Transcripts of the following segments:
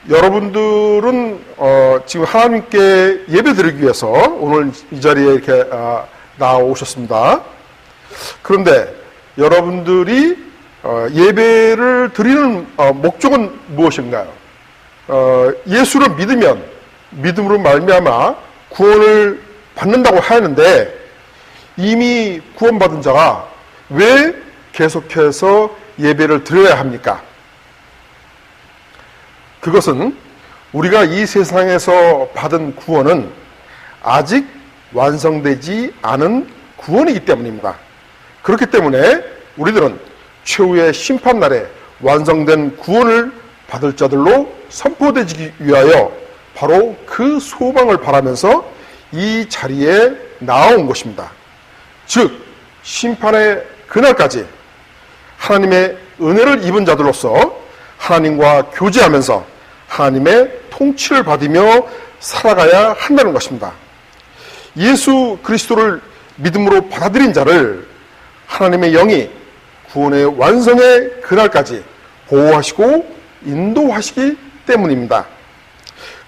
여러분들은 지금 하나님께 예배드리기 위해서 오늘 이 자리에 이렇게 나오셨습니다. 그런데 여러분들이 예배를 드리는 목적은 무엇인가요? 예수를 믿으면 믿음으로 말미암아 구원을 받는다고 하는데 이미 구원받은 자가 왜 계속해서 예배를 드려야 합니까? 그것은 우리가 이 세상에서 받은 구원은 아직 완성되지 않은 구원이기 때문입니다. 그렇기 때문에 우리들은 최후의 심판날에 완성된 구원을 받을 자들로 선포되기 위하여 바로 그 소망을 바라면서 이 자리에 나온 것입니다. 즉 심판의 그날까지 하나님의 은혜를 입은 자들로서 하나님과 교제하면서 하나님의 통치를 받으며 살아가야 한다는 것입니다. 예수 그리스도를 믿음으로 받아들인 자를 하나님의 영이 구원의 완성의 그날까지 보호하시고 인도하시기 때문입니다.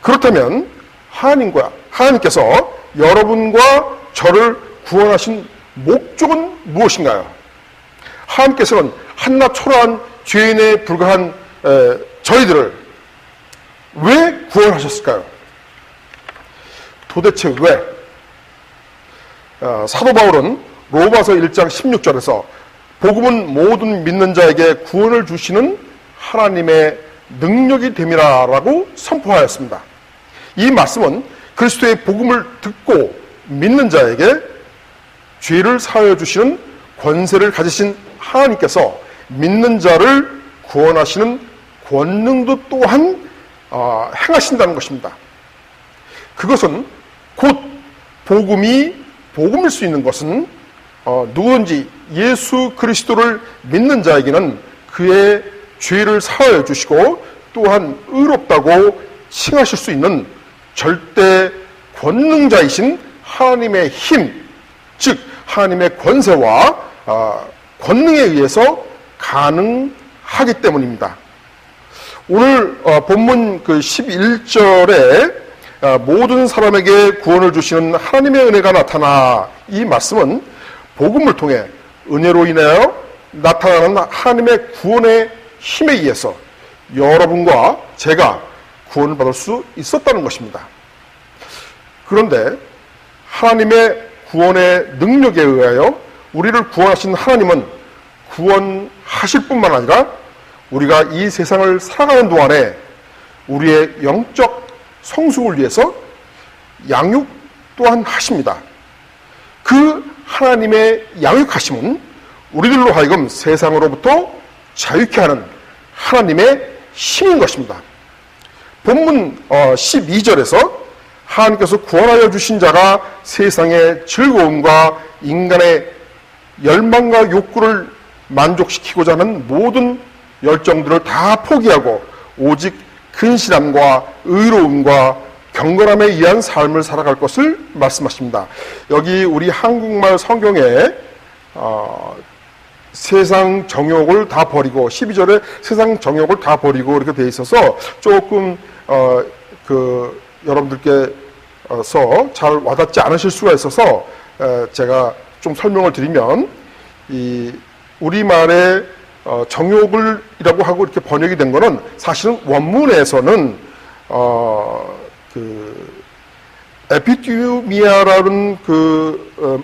그렇다면 하나님께서 여러분과 저를 구원하신 목적은 무엇인가요? 하나님께서는 한낱 초라한 죄인에 불과한 저희들을 왜 구원하셨을까요? 도대체 왜? 사도 바울은 로마서 1장 16절에서 복음은 모든 믿는 자에게 구원을 주시는 하나님의 능력이 됨이라고 선포하였습니다. 이 말씀은 그리스도의 복음을 듣고 믿는 자에게 죄를 사하여 주시는 권세를 가지신 하나님께서 믿는 자를 구원하시는 권능도 또한 행하신다는 것입니다. 그것은 곧 복음일 수 있는 것은 누구든지 예수 그리스도를 믿는 자에게는 그의 죄를 사하여 주시고 또한 의롭다고 칭하실 수 있는 절대 권능자이신 하나님의 힘, 즉 하나님의 권세와 권능에 의해서 가능하기 때문입니다. 오늘 본문 그 11절에 모든 사람에게 구원을 주시는 하나님의 은혜가 나타나, 이 말씀은 복음을 통해 은혜로 인하여 나타나는 하나님의 구원의 힘에 의해서 여러분과 제가 구원을 받을 수 있었다는 것입니다. 그런데 하나님의 구원의 능력에 의하여 우리를 구원하신 하나님은 구원하실 뿐만 아니라 우리가 이 세상을 살아가는 동안에 우리의 영적 성숙을 위해서 양육 또한 하십니다. 그 하나님의 양육하심은 우리들로 하여금 세상으로부터 자유케 하는 하나님의 힘인 것입니다. 본문 12절에서 하나님께서 구원하여 주신 자가 세상의 즐거움과 인간의 열망과 욕구를 만족시키고자 하는 모든 열정들을 다 포기하고 오직 근신함과 의로움과 경건함에 의한 삶을 살아갈 것을 말씀하십니다. 여기 우리 한국말 성경에 세상 정욕을 다 버리고 12절에 세상 정욕을 다 버리고 이렇게 돼 있어서 조금 여러분들께서 잘 와닿지 않으실 수가 있어서 제가 좀 설명을 드리면, 이 우리말의 정욕을이라고 하고 이렇게 번역이 된 거는 사실은 원문에서는 에피튜미아라는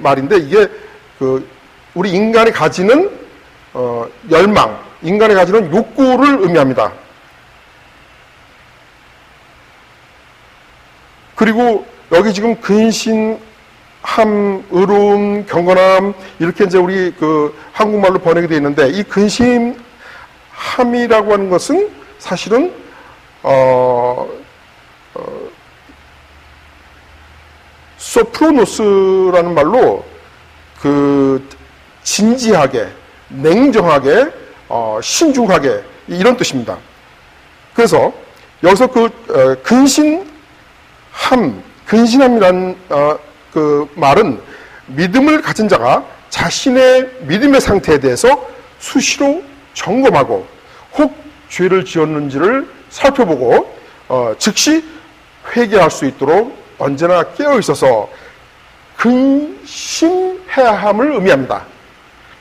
말인데, 이게 우리 인간이 가지는 열망, 인간이 가지는 욕구를 의미합니다. 그리고 여기 지금 근신함, 의로움, 경건함 이렇게 이제 우리 한국말로 번역이 되어 있는데, 이 근심함이라고 하는 것은 사실은 소프로노스라는 말로 진지하게, 냉정하게, 신중하게 이런 뜻입니다. 그래서 여기서 근신함이라는 말은 믿음을 가진 자가 자신의 믿음의 상태에 대해서 수시로 점검하고 혹 죄를 지었는지를 살펴보고 즉시 회개할 수 있도록 언제나 깨어 있어서 근심해야 함을 의미합니다.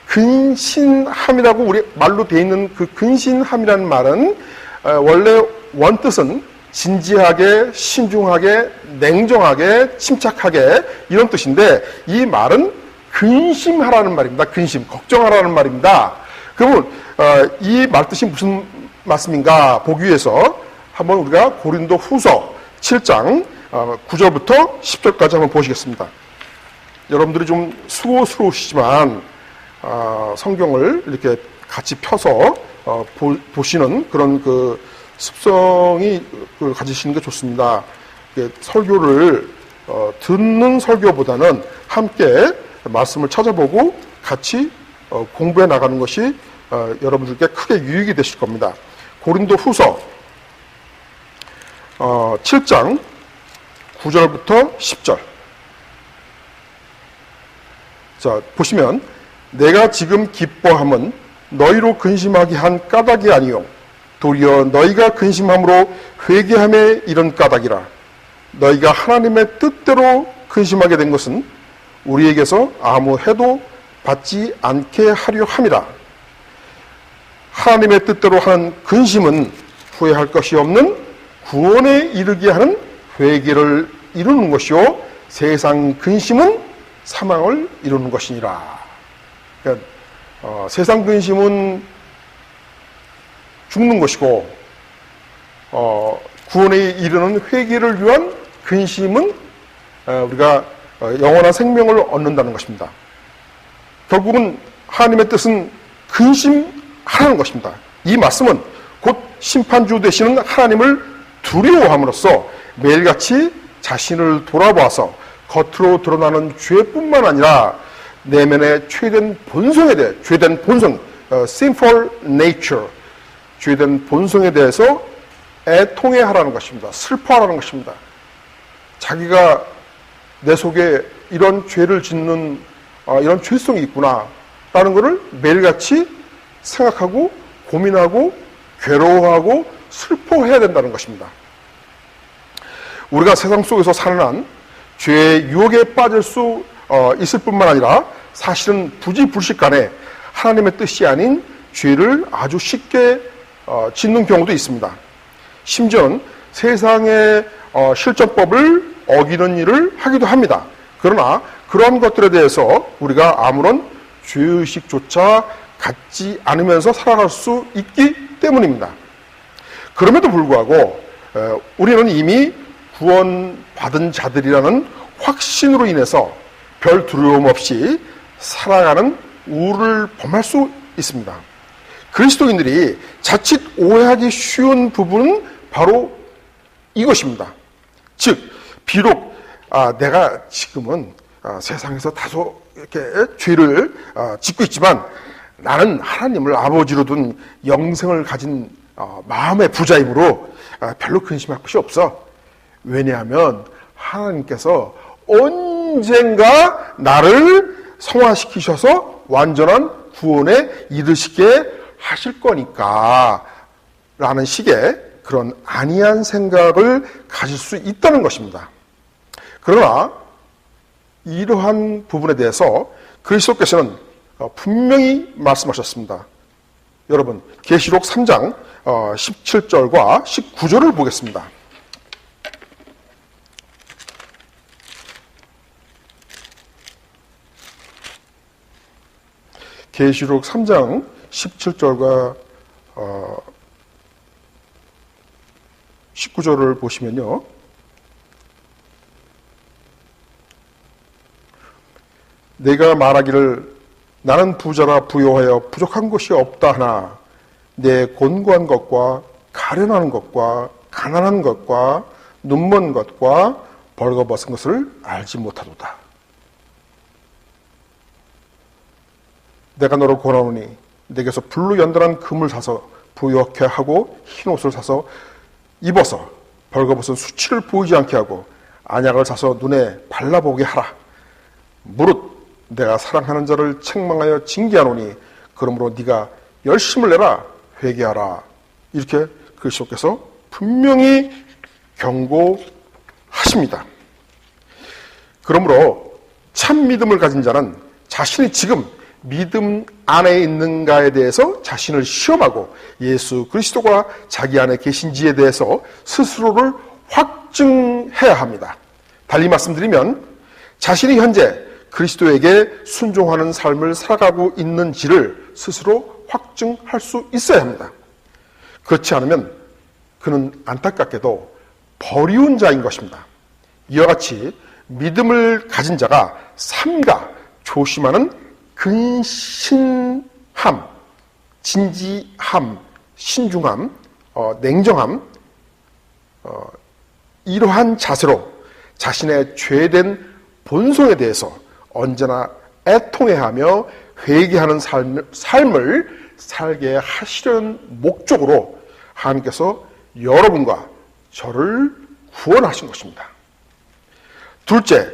근신함이라고 우리 말로 되어 있는 그 근신함이라는 말은 원래 원뜻은 진지하게, 신중하게, 냉정하게, 침착하게 이런 뜻인데 이 말은 근심하라는 말입니다. 근심, 걱정하라는 말입니다. 그러면 이 말뜻이 무슨 말씀인가 보기 위해서 한번 우리가 고린도 후서 7장 9절부터 10절까지 한번 보시겠습니다. 여러분들이 좀 수고스러우시지만 성경을 이렇게 같이 펴서 보시는 그런 그 습성이 가지시는 게 좋습니다. 설교를 듣는 설교보다는 함께 말씀을 찾아보고 같이 공부해 나가는 것이 여러분들께 크게 유익이 되실 겁니다. 고린도 후서 7장 9절부터 10절. 자, 보시면 내가 지금 기뻐함은 너희로 근심하게 한 까닭이 아니요 도리어 너희가 근심함으로 회개함에 이런 까닭이라. 너희가 하나님의 뜻대로 근심하게 된 것은 우리에게서 아무 해도 받지 않게 하려 함이라. 하나님의 뜻대로 하는 근심은 후회할 것이 없는 구원에 이르게 하는 회개를 이루는 것이요 세상 근심은 사망을 이루는 것이니라. 그러니까 세상 근심은 죽는 것이고 구원에 이르는 회개를 위한 근심은 우리가 영원한 생명을 얻는다는 것입니다. 결국은 하나님의 뜻은 근심하라는 것입니다. 이 말씀은 곧 심판주 되시는 하나님을 두려워함으로써 매일같이 자신을 돌아보아서 겉으로 드러나는 죄뿐만 아니라 내면의 죄된 본성에 대해, 죄된 본성, sinful nature, 죄된 본성에 대해서 애통해하라는 것입니다. 슬퍼하라는 것입니다. 자기가 내 속에 이런 죄를 짓는 이런 죄성이 있구나 라는 것을 매일같이 생각하고 고민하고 괴로워하고 슬퍼해야 된다는 것입니다. 우리가 세상 속에서 사는 한 죄의 유혹에 빠질 수 있을 뿐만 아니라 사실은 부지불식간에 하나님의 뜻이 아닌 죄를 아주 쉽게 짓는 경우도 있습니다. 심지어는 세상의 실정법을 어기는 일을 하기도 합니다. 그러나 그런 것들에 대해서 우리가 아무런 죄의식조차 갖지 않으면서 살아갈 수 있기 때문입니다. 그럼에도 불구하고 우리는 이미 구원받은 자들이라는 확신으로 인해서 별 두려움 없이 살아가는 우를 범할 수 있습니다. 그리스도인들이 자칫 오해하기 쉬운 부분은 바로 이것입니다. 즉, 비록 내가 지금은 세상에서 다소 이렇게 죄를 짓고 있지만 나는 하나님을 아버지로 둔 영생을 가진 마음의 부자이므로 별로 근심할 것이 없어. 왜냐하면 하나님께서 언젠가 나를 성화시키셔서 완전한 구원에 이르시게 하실 거니까 라는 식의 그런 안이한 생각을 가질 수 있다는 것입니다. 그러나 이러한 부분에 대해서 그리스도께서는 분명히 말씀하셨습니다. 여러분, 계시록 3장 17절과 19절을 보겠습니다. 계시록 3장 17절과 19절을 보시면요. 내가 말하기를 나는 부자라 부요하여 부족한 것이 없다 하나 내 곤고한 것과 가련한 것과 가난한 것과 눈먼 것과 벌거벗은 것을 알지 못하도다. 내가 너를 권하노니 내게서 불로 연단한 금을 사서 부욕해 하고 흰 옷을 사서 입어서 벌거벗은 수치를 보이지 않게 하고 안약을 사서 눈에 발라보게 하라. 무릇 내가 사랑하는 자를 책망하여 징계하노니 그러므로 네가 열심을 내라 회개하라. 이렇게 그리스도께서 분명히 경고하십니다. 그러므로 참 믿음을 가진 자는 자신이 지금 믿음 안에 있는가에 대해서 자신을 시험하고 예수 그리스도가 자기 안에 계신지에 대해서 스스로를 확증해야 합니다. 달리 말씀드리면 자신이 현재 그리스도에게 순종하는 삶을 살아가고 있는지를 스스로 확증할 수 있어야 합니다. 그렇지 않으면 그는 안타깝게도 버리운 자인 것입니다. 이와 같이 믿음을 가진 자가 삼가 조심하는 근신함, 진지함, 신중함, 냉정함, 이러한 자세로 자신의 죄된 본성에 대해서 언제나 애통해하며 회개하는 삶을 살게 하시려는 목적으로 하나님께서 여러분과 저를 구원하신 것입니다. 둘째,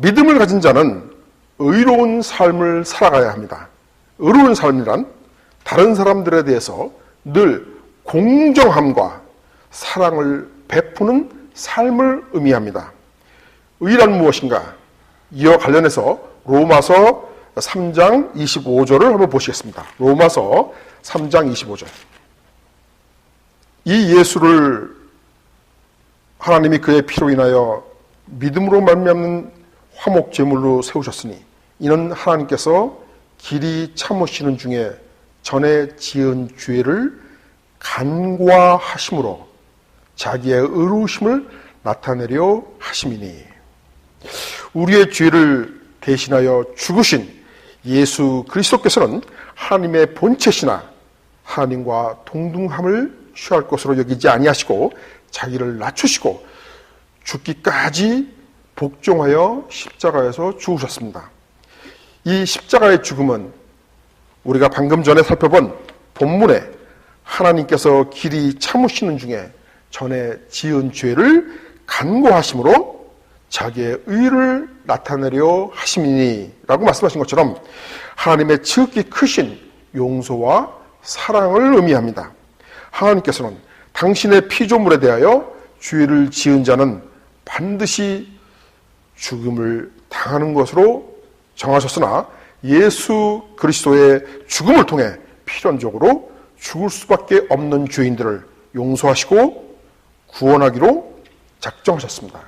믿음을 가진 자는 의로운 삶을 살아가야 합니다. 의로운 삶이란 다른 사람들에 대해서 늘 공정함과 사랑을 베푸는 삶을 의미합니다. 의란 무엇인가? 이와 관련해서 로마서 3장 25절을 한번 보시겠습니다. 로마서 3장 25절. 이 예수를 하나님이 그의 피로 인하여 믿음으로 말미암는 화목 제물로 세우셨으니 이는 하나님께서 길이 참으시는 중에 전에 지은 죄를 간과하심으로 자기의 의로우심을 나타내려 하심이니 우리의 죄를 대신하여 죽으신 예수 그리스도께서는 하나님의 본체시나 하나님과 동등함을 취할 것으로 여기지 아니하시고 자기를 낮추시고 죽기까지 복종하여 십자가에서 죽으셨습니다. 이 십자가의 죽음은 우리가 방금 전에 살펴본 본문에 하나님께서 길이 참으시는 중에 전에 지은 죄를 간과하심으로 자기의 의를 나타내려 하심이니 라고 말씀하신 것처럼 하나님의 지극히 크신 용서와 사랑을 의미합니다. 하나님께서는 당신의 피조물에 대하여 죄를 지은 자는 반드시 죽음을 당하는 것으로 정하셨으나 예수 그리스도의 죽음을 통해 필연적으로 죽을 수밖에 없는 죄인들을 용서하시고 구원하기로 작정하셨습니다.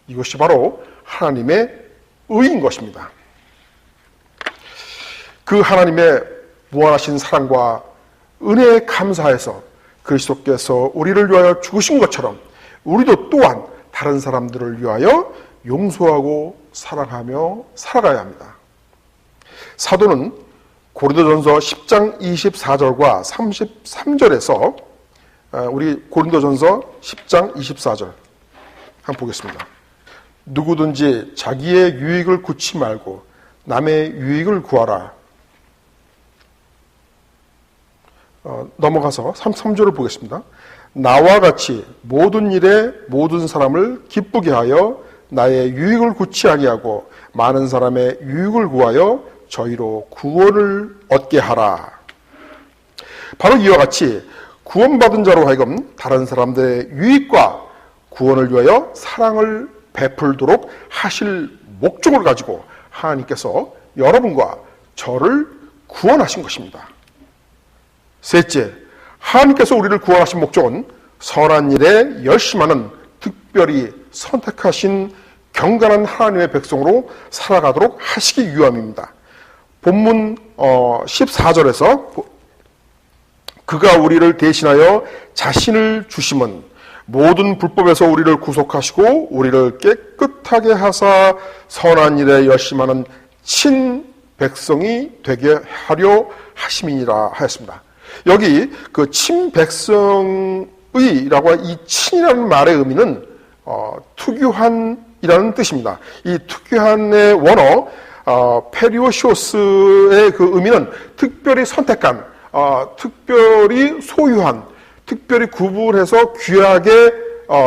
이것이 바로 하나님의 의인 것입니다. 그 하나님의 무한하신 사랑과 은혜에 감사해서 그리스도께서 우리를 위하여 죽으신 것처럼 우리도 또한 다른 사람들을 위하여 용서하고 사랑하며 살아가야 합니다. 사도는 고린도전서 10장 24절과 33절에서 우리 고린도전서 10장 24절 한번 보겠습니다. 누구든지 자기의 유익을 구치 말고 남의 유익을 구하라. 넘어가서 33절을 보겠습니다. 나와 같이 모든 일에 모든 사람을 기쁘게 하여 나의 유익을 구치 아니하고 많은 사람의 유익을 구하여 저희로 구원을 얻게 하라. 바로 이와 같이 구원받은 자로 하여금 다른 사람들의 유익과 구원을 위하여 사랑을 베풀도록 하실 목적을 가지고 하나님께서 여러분과 저를 구원하신 것입니다. 셋째, 하나님께서 우리를 구원하신 목적은 선한 일에 열심하는 특별히 선택하신 경건한 하나님의 백성으로 살아가도록 하시기 위함입니다. 본문 14절에서 그가 우리를 대신하여 자신을 주심은 모든 불법에서 우리를 구속하시고 우리를 깨끗하게 하사 선한 일에 열심하는 친 백성이 되게 하려 하심이니라 하였습니다. 여기 그 친백성의라고 이 친이라는 말의 의미는 투교한이라는 뜻입니다. 이 투교한의 원어 페리오시오스의 그 의미는 특별히 선택한, 특별히 소유한, 특별히 구분해서 귀하게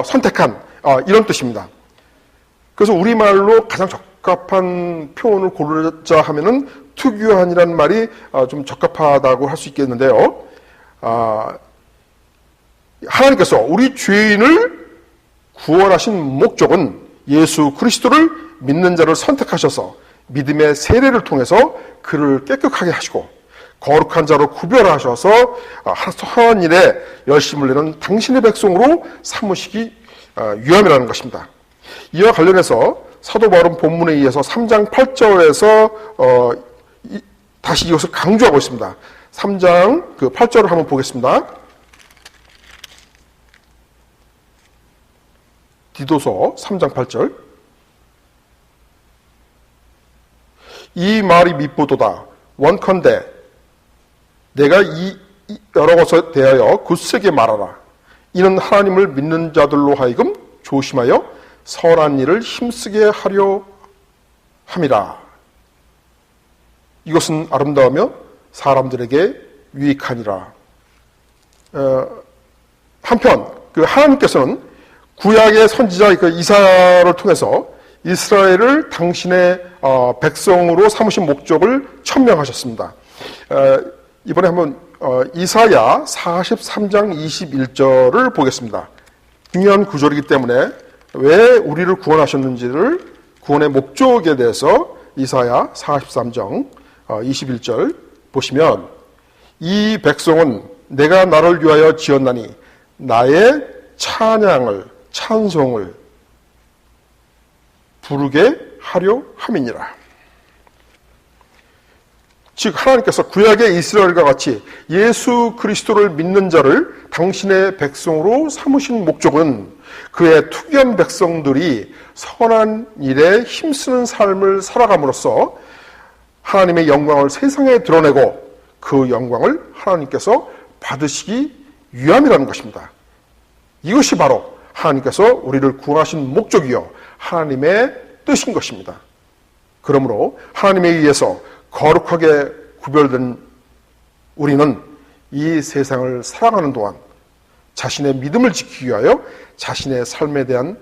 선택한 이런 뜻입니다. 그래서 우리말로 가장 적합한 표현을 고르자 하면은 투교한이라는 말이 좀 적합하다고 할 수 있겠는데요. 하나님께서 우리 죄인을 구원하신 목적은 예수 그리스도를 믿는 자를 선택하셔서 믿음의 세례를 통해서 그를 깨끗하게 하시고 거룩한 자로 구별하셔서 선한 일에 열심을 내는 당신의 백성으로 삼으시기 위함이라는 것입니다. 이와 관련해서 사도 바울은 본문에 의해서 3장 8절에서 다시 이것을 강조하고 있습니다. 3장 8절을 한번 보겠습니다. 디도서 3장 8절. 이 말이 밉보도다. 원컨대 내가 이 여러 것에 대하여 굳세게 말하라. 이는 하나님을 믿는 자들로 하여금 조심하여 선한 일을 힘쓰게 하려 함이라. 이것은 아름다우며 사람들에게 유익하니라. 한편 하나님께서는 구약의 선지자 이사야를 통해서 이스라엘을 당신의 백성으로 삼으신 목적을 천명하셨습니다. 이번에 한번 이사야 43장 21절을 보겠습니다. 중요한 구절이기 때문에 왜 우리를 구원하셨는지를, 구원의 목적에 대해서 이사야 43장 21절 보시면, 이 백성은 내가 나를 위하여 지었나니 나의 찬송을 부르게 하려 함이니라. 즉 하나님께서 구약의 이스라엘과 같이 예수 그리스도를 믿는 자를 당신의 백성으로 삼으신 목적은 그의 투견 백성들이 선한 일에 힘쓰는 삶을 살아감으로써 하나님의 영광을 세상에 드러내고 그 영광을 하나님께서 받으시기 위함이라는 것입니다. 이것이 바로 하나님께서 우리를 구원하신 목적이요 하나님의 뜻인 것입니다. 그러므로 하나님에 의해서 거룩하게 구별된 우리는 이 세상을 살아가는 동안 자신의 믿음을 지키기 위하여 자신의 삶에 대한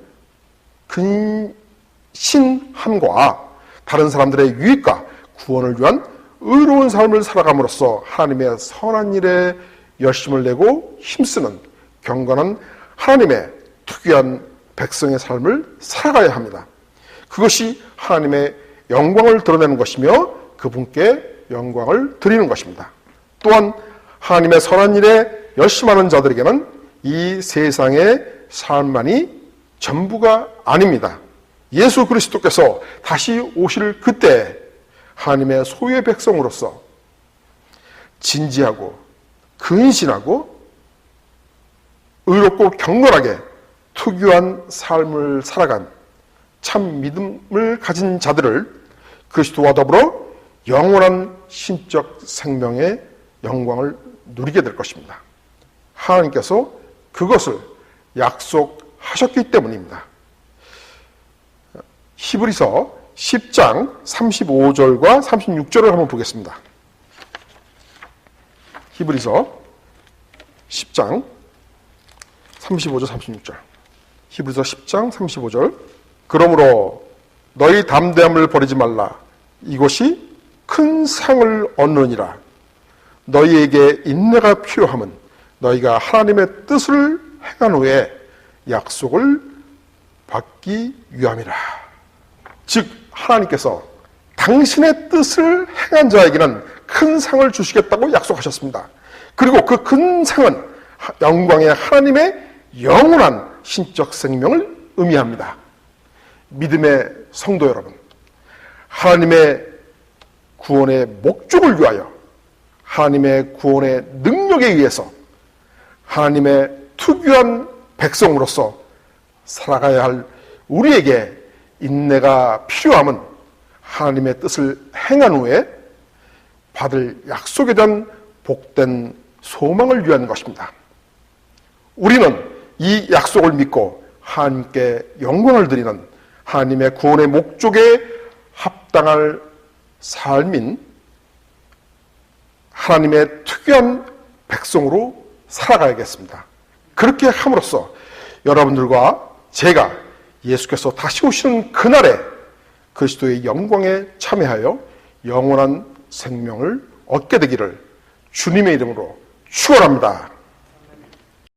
근신함과 다른 사람들의 유익과 구원을 위한 의로운 삶을 살아감으로써 하나님의 선한 일에 열심을 내고 힘쓰는 경건한 하나님의 특유한 백성의 삶을 살아가야 합니다. 그것이 하나님의 영광을 드러내는 것이며 그분께 영광을 드리는 것입니다. 또한 하나님의 선한 일에 열심하는 자들에게는 이 세상의 삶만이 전부가 아닙니다. 예수 그리스도께서 다시 오실 그때 하나님의 소유의 백성으로서 진지하고 근신하고 의롭고 경건하게 특유한 삶을 살아간 참 믿음을 가진 자들을 그리스도와 더불어 영원한 신적 생명의 영광을 누리게 될 것입니다. 하나님께서 그것을 약속하셨기 때문입니다. 히브리서 10장 35절과 36절을 한번 보겠습니다. 히브리서 10장 35절 36절. 히브리서 10장 35절. 그러므로 너희 담대함을 버리지 말라. 이것이 큰 상을 얻느니라. 너희에게 인내가 필요함은 너희가 하나님의 뜻을 행한 후에 약속을 받기 위함이라. 즉 하나님께서 당신의 뜻을 행한 자에게는 큰 상을 주시겠다고 약속하셨습니다. 그리고 그 큰 상은 영광의 하나님의 영원한 신적 생명을 의미합니다. 믿음의 성도 여러분, 하나님의 구원의 목적을 위하여 하나님의 구원의 능력에 의해서 하나님의 특유한 백성으로서 살아가야 할 우리에게 인내가 필요함은 하나님의 뜻을 행한 후에 받을 약속에 대한 복된 소망을 위한 것입니다. 우리는 이 약속을 믿고 하나님께 영광을 드리는 하나님의 구원의 목적에 합당할 삶인 하나님의 특유한 백성으로 살아가야겠습니다. 그렇게 함으로써 여러분들과 제가 예수께서 다시 오시는 그날에 그리스도의 영광에 참여하여 영원한 생명을 얻게 되기를 주님의 이름으로 축원합니다.